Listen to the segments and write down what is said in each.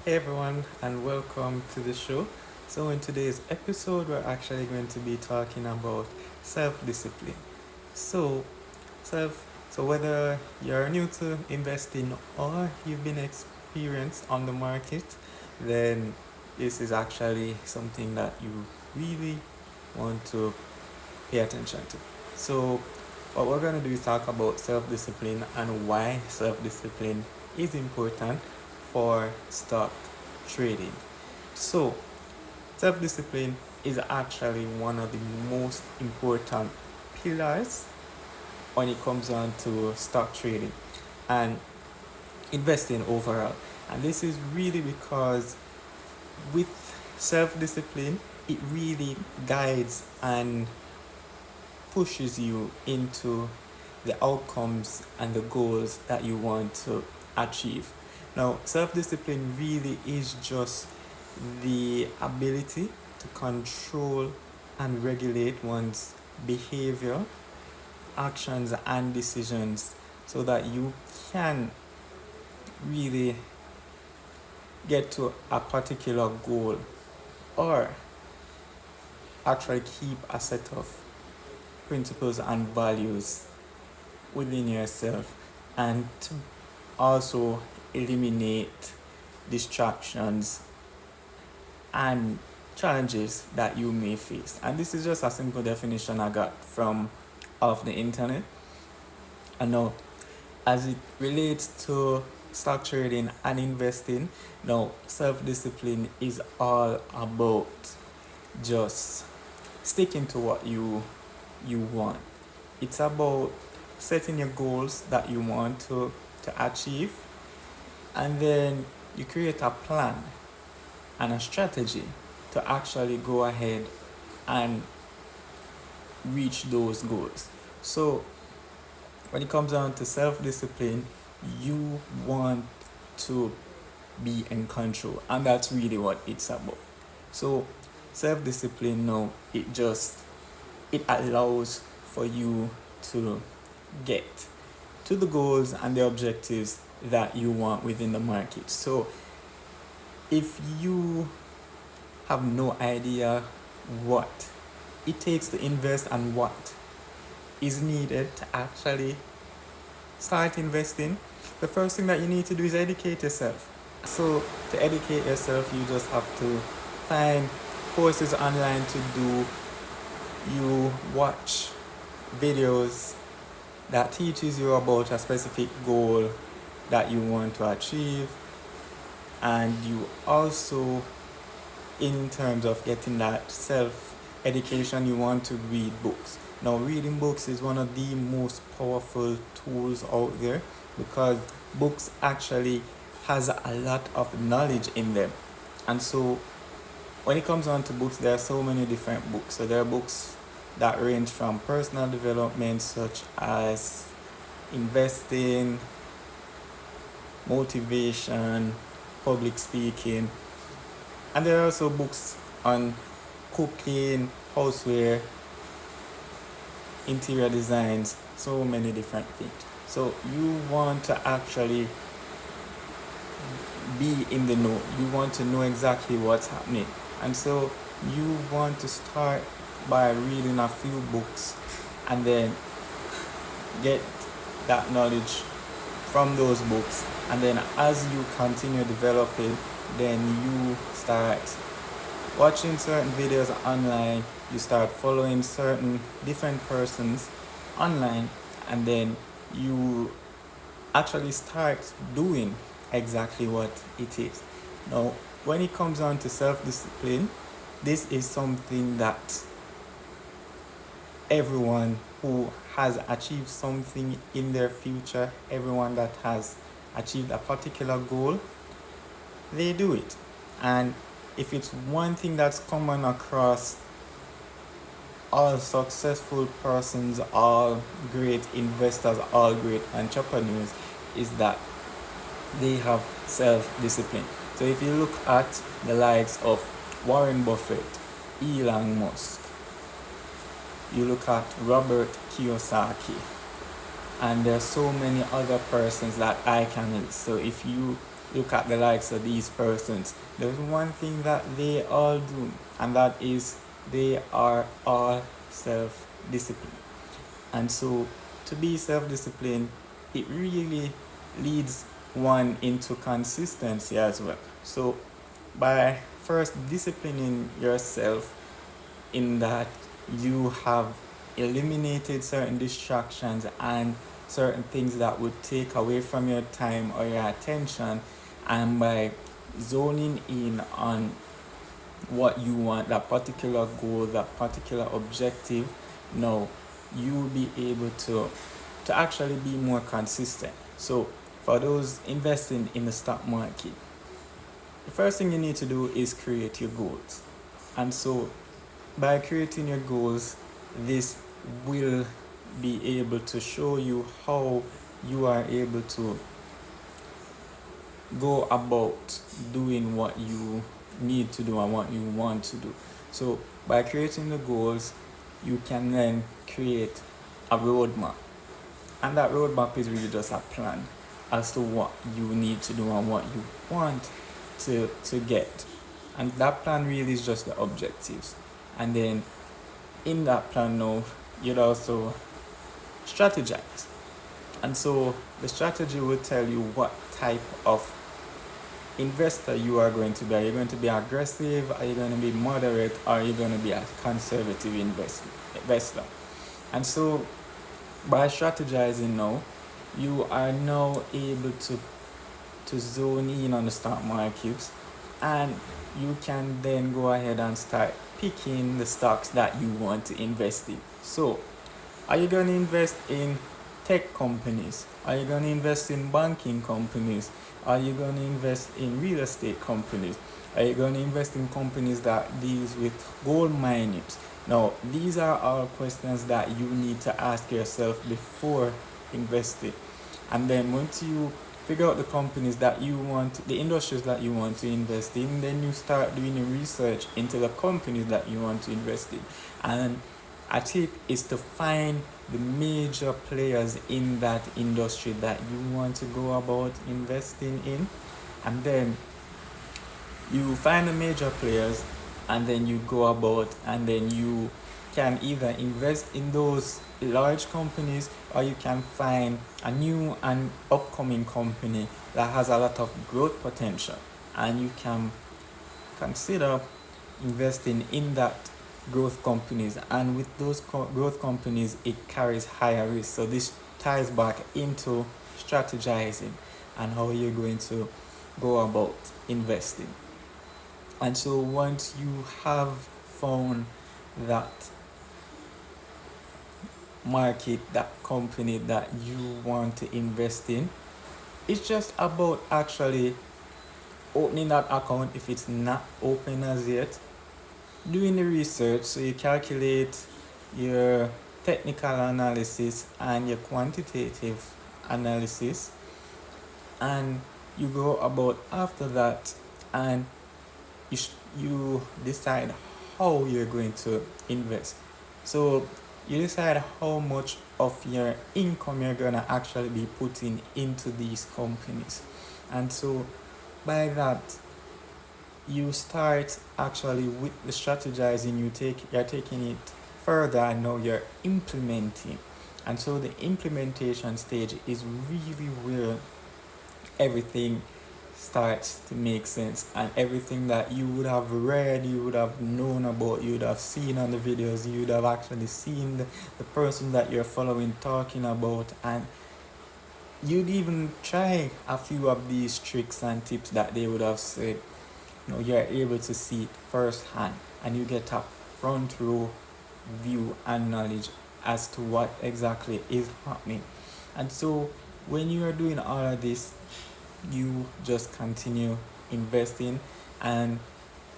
Hey everyone, and welcome to the show. So, in today's episode, we're actually going to be talking about self-discipline. So, so whether you're new to investing or you've been experienced on the market, then this is actually something that you really want to pay attention to. So, what we're going to do is talk about self discipline and why self discipline is important for stock trading. So, self discipline is actually one of the most important pillars when it comes on to stock trading and investing overall. And this is really because with self discipline, it really guides and pushes you into the outcomes and the goals that you want to achieve. Now, self discipline really is just the ability to control and regulate one's behavior, actions, and decisions so that you can really get to a particular goal or actually keep a set of principles and values within yourself and to also eliminate distractions and challenges that you may face. And this is just a simple definition I got from off the internet. And now, as it relates to stock trading and investing, now self discipline is all about just sticking to what you want. It's about setting your goals that you want to achieve, and then you create a plan and a strategy to actually go ahead and reach those goals. So, when it comes down to self discipline, you want to be in control, and that's really what it's about. So, self discipline now it allows for you to get to the goals and the objectives that you want within the market. So if you have no idea what it takes to invest and what is needed to actually start investing, the first thing that you need to do is educate yourself. So to educate yourself, you just have to find courses online to do. You watch videos that teaches you about a specific goal that you want to achieve, and you also, in terms of getting that self education, you want to read books. Now, reading books is one of the most powerful tools out there because books actually has a lot of knowledge in them. And so when it comes on to books, there are so many different books. So there are books that range from personal development, such as investing, motivation, public speaking, and there are also books on cooking, houseware, interior designs, so many different things. So you want to actually be in the know. You want to know exactly what's happening. And so you want to start by reading a few books and then get that knowledge from those books. And then as you continue developing, then you start watching certain videos online, you start following certain different persons online, and then you actually start doing exactly what it is. Now, when it comes on to self-discipline, this is something that everyone who has achieved something in their future, everyone that has achieved a particular goal, they do it. And if it's one thing that's common across all successful persons, all great investors, all great entrepreneurs, is that they have self-discipline. So if you look at the likes of Warren Buffett, Elon Musk, you look at Robert Kiyosaki, and there are so many other persons that I can list. So if you look at the likes of these persons. There's one thing that they all do, and that is they are all self-disciplined. And so to be self-disciplined, it really leads one into consistency as well. So by first disciplining yourself in that you have eliminated certain distractions and certain things that would take away from your time or your attention, and by zoning in on what you want, that particular goal, that particular objective, now you will be able to actually be more consistent. So for those investing in the stock market, the first thing you need to do is create your goals. And so by creating your goals, this will be able to show you how you are able to go about doing what you need to do and what you want to do. So by creating the goals, you can then create a roadmap. And that roadmap is really just a plan as to what you need to do and what you want to get. And that plan really is just the objectives. And then in that plan now, you'd also strategize. And so the strategy will tell you what type of investor you are going to be. Are you going to be aggressive? Are you going to be moderate? Or are you going to be a conservative investor? And so by strategizing now, you are now able to zone in on the stock markets, and you can then go ahead and start picking the stocks that you want to invest in. So are you going to invest in tech companies? Are you going to invest in banking companies? Are you going to invest in real estate companies? Are you going to invest in companies that deals with gold minings? Now, these are all questions that you need to ask yourself before investing. And then once you figure out the companies that you want, the industries that you want to invest in, then you start doing your research into the companies that you want to invest in. And a tip is to find the major players in that industry that you want to go about investing in. And then you find the major players, and then you go about, and then you can either invest in those large companies, or you can find a new and upcoming company that has a lot of growth potential, and you can consider investing in that growth companies. And with those growth companies, it carries higher risk. So this ties back into strategizing and how you're going to go about investing. And so once you have found that market, that company that you want to invest in, it's just about actually opening that account if it's not open as yet, doing the research. So you calculate your technical analysis and your quantitative analysis, and you go about after that, and you decide how you're going to invest. So you decide how much of your income you're going to actually be putting into these companies. And so by that, you start actually with the strategizing, you're taking it further, and now you're implementing. And so the implementation stage is really where everything starts to make sense, and everything that you would have read, you would have known about, you would have seen on the videos, you would have actually seen the person that you're following talking about, and you'd even try a few of these tricks and tips that they would have said. You know, you're able to see it firsthand, and you get a front row view and knowledge as to what exactly is happening. And so when you are doing all of this, you just continue investing, and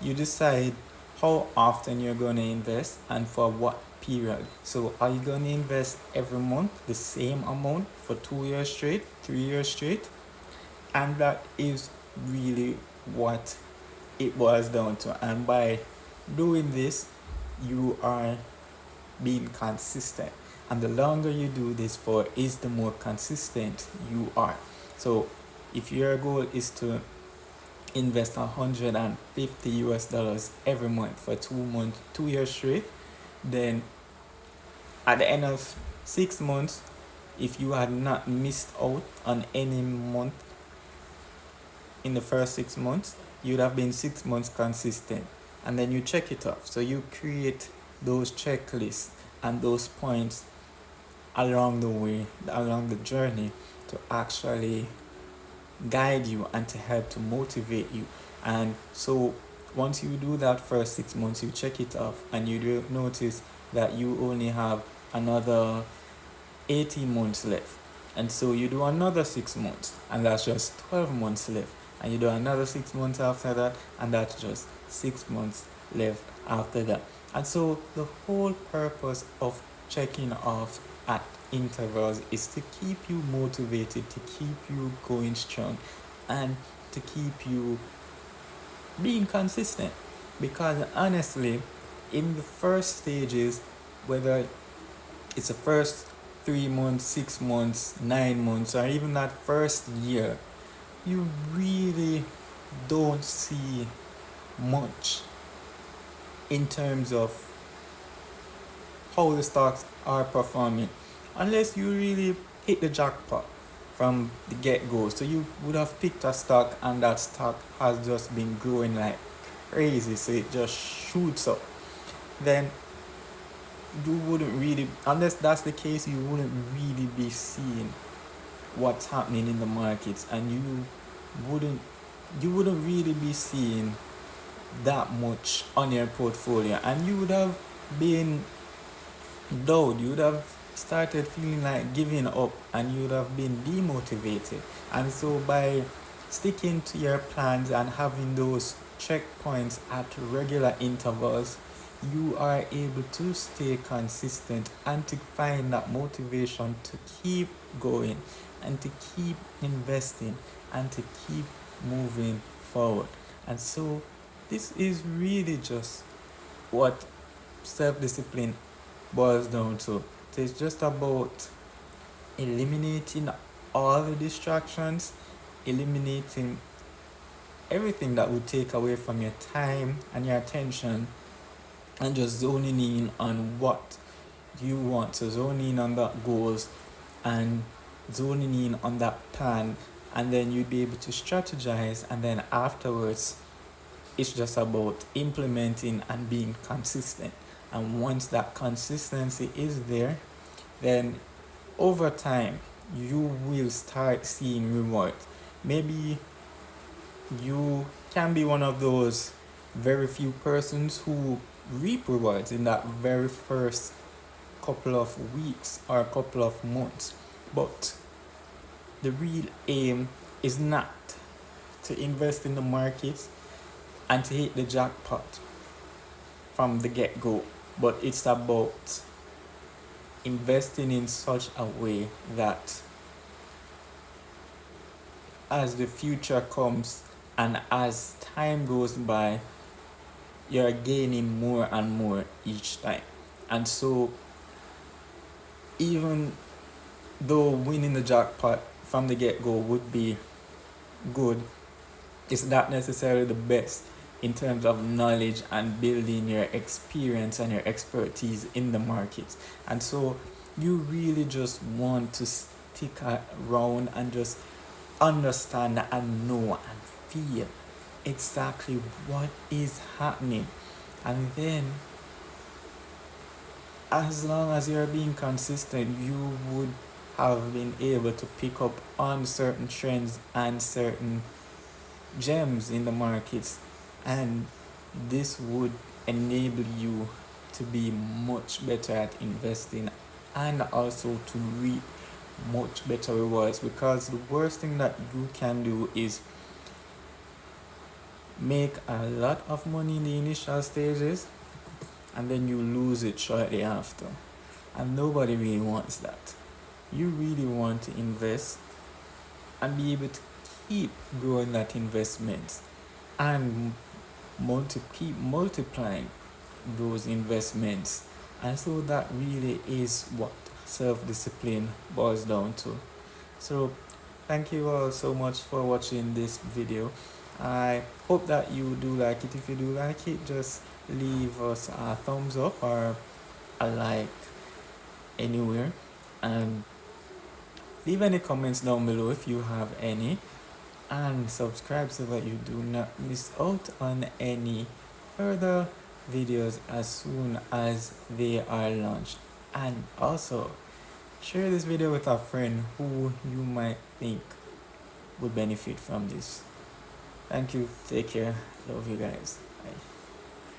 you decide how often you're going to invest and for what period. So are you going to invest every month the same amount for 2 years straight, 3 years straight? And that is really what it boils down to. And by doing this, you are being consistent, and the longer you do this for is the more consistent you are. So if your goal is to invest $150 every month for 2 months, 2 years straight, then at the end of 6 months, if you had not missed out on any month in the first 6 months, you'd have been 6 months consistent. And then you check it off. So you create those checklists and those points along the way, along the journey, to actually guide you and to help to motivate you. And so once you do that first 6 months, you check it off and you do notice that you only have another 18 months left. And so you do another 6 months, and that's just 12 months left. And you do another 6 months after that, and that's just 6 months left after that. And so the whole purpose of checking off at intervals is to keep you motivated, to keep you going strong, and to keep you being consistent. Because honestly, in the first stages, whether it's the first 3 months, 6 months, 9 months, or even that first year, you really don't see much in terms of how the stocks are performing unless you really hit the jackpot from the get-go. So you would have picked a stock and that stock has just been growing like crazy, so it just shoots up. Then you wouldn't really, unless that's the case, you wouldn't really be seeing what's happening in the markets, and you wouldn't really be seeing that much on your portfolio, and you would have been dulled. You would have started feeling like giving up, and you would have been demotivated. And so by sticking to your plans and having those checkpoints at regular intervals, you are able to stay consistent and to find that motivation to keep going and to keep investing and to keep moving forward. And so this is really just what self-discipline boils down to. So it's just about eliminating all the distractions, eliminating everything that would take away from your time and your attention, and just zoning in on what you want. So zoning in on that goals and zoning in on that plan, and then you'd be able to strategize, and then afterwards it's just about implementing and being consistent. And once that consistency is there, then over time you will start seeing rewards. Maybe you can be one of those very few persons who reap rewards in that very first couple of weeks or a couple of months, but the real aim is not to invest in the markets and to hit the jackpot from the get-go, but it's about investing in such a way that as the future comes and as time goes by, you're gaining more and more each time. And so even though winning the jackpot from the get-go would be good, it's not necessarily the best in terms of knowledge and building your experience and your expertise in the markets. And so you really just want to stick around and just understand and know and feel exactly what is happening. And then as long as you're being consistent, you would have been able to pick up on certain trends and certain gems in the markets, and this would enable you to be much better at investing and also to reap much better rewards. Because the worst thing that you can do is make a lot of money in the initial stages and then you lose it shortly after, and nobody really wants that. You really want to invest and be able to keep growing that investment and keep multiplying those investments. And so that really is what self-discipline boils down to. So Thank you all so much for watching this video. I hope that you do like it. If you do like it, just leave us a thumbs up or a like anywhere, and leave any comments down below if you have any, and subscribe so that you do not miss out on any further videos as soon as they are launched. And also share this video with a friend who you might think would benefit from this. Thank you. Take care. Love you guys. Bye.